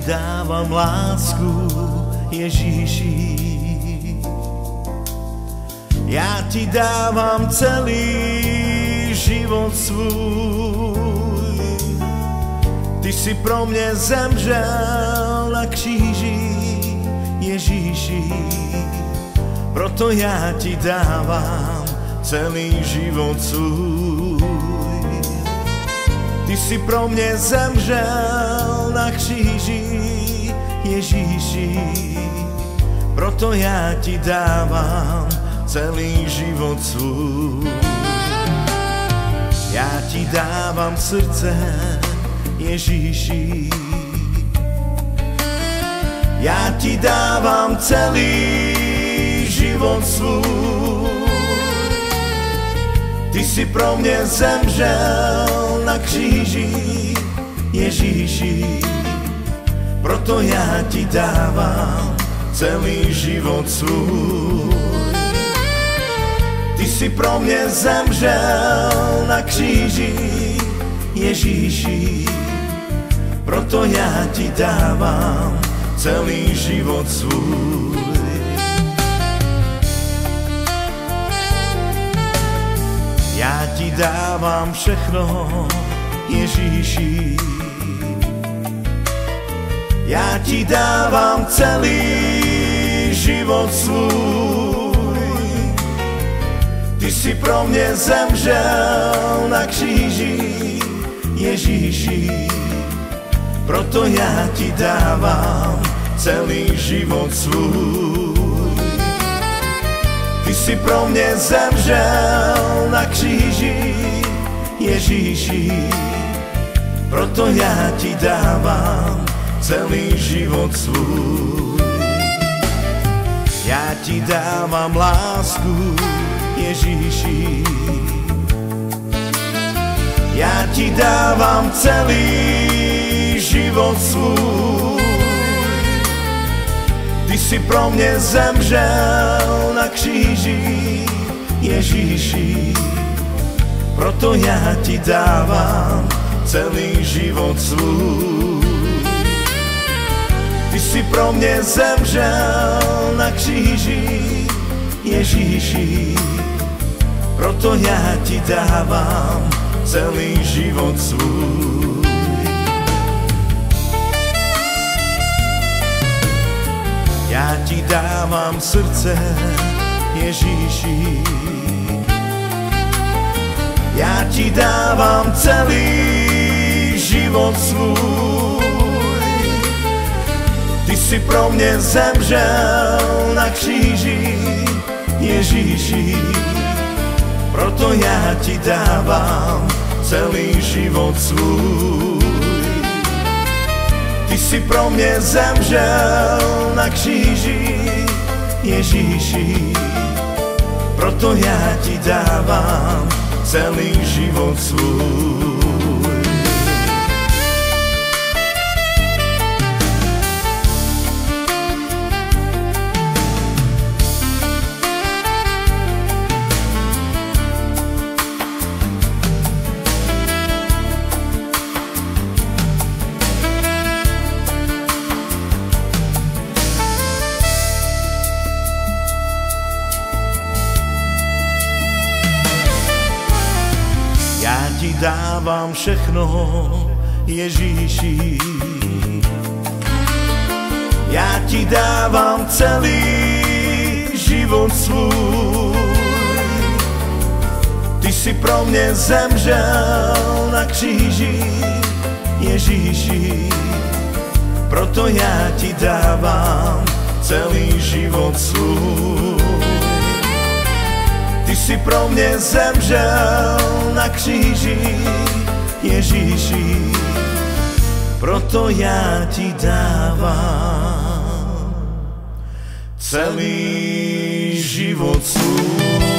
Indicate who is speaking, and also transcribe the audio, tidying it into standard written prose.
Speaker 1: dávam lásku, Ježíši. Ja ti dávam celý život svůj. Ty si pro mě zemřel na kříži, Ježíši. Proto já ti dávám celý život svůj. Ty si pro mě zemřel na kříži, Ježíši. Proto já ti dávám celý život svůj. Já ti dávám srdce, Ježíši. Já ti dávám celý život svůj. Ty si pro mě zemřel na kříži, Ježíši. Proto já ti dávám celý život svůj. Ty si pro mě zemřel na kříži, Ježíši. Proto já ti dávám celý život svůj. Já ti dávám všechno, Ježíši. Já ti dávám celý život svůj. Ty si pro mě zemřel na kříži, Ježíši. Proto já ti dávám celý život svůj. Ty si pro mě zemřel na kříži, Ježíši. Proto já ti dávám celý život svůj. Já ti dávám lásku, Ježíši. Já ti dávám celý život svůj. Ty si pro mě zemřel na kříži, Ježíši. Proto já ti dávám celý život svůj. Ty si pro mě zemřel na kříži, Ježíši. Proto já ti dávám celý život svůj. Já ti dávám srdce, Ježíši. Já ti dávám celý život svůj. Ty si pro mě zemřel na kříži, Ježíši. Proto já ti dávám celý život svůj. Ty si pro mě zemřel na kříži, Ježíši. Proto já ti dávám celý život svůj. Já ti dávám všechno, Ježíši. Já ti dávám celý život svůj. Ty si pro mě zemřel na kříži, Ježíši. Proto já ti dávám celý život svůj. Ty si pro mě zemřel na kříži, Ježíši. Proto já ti dávám celý život svůj.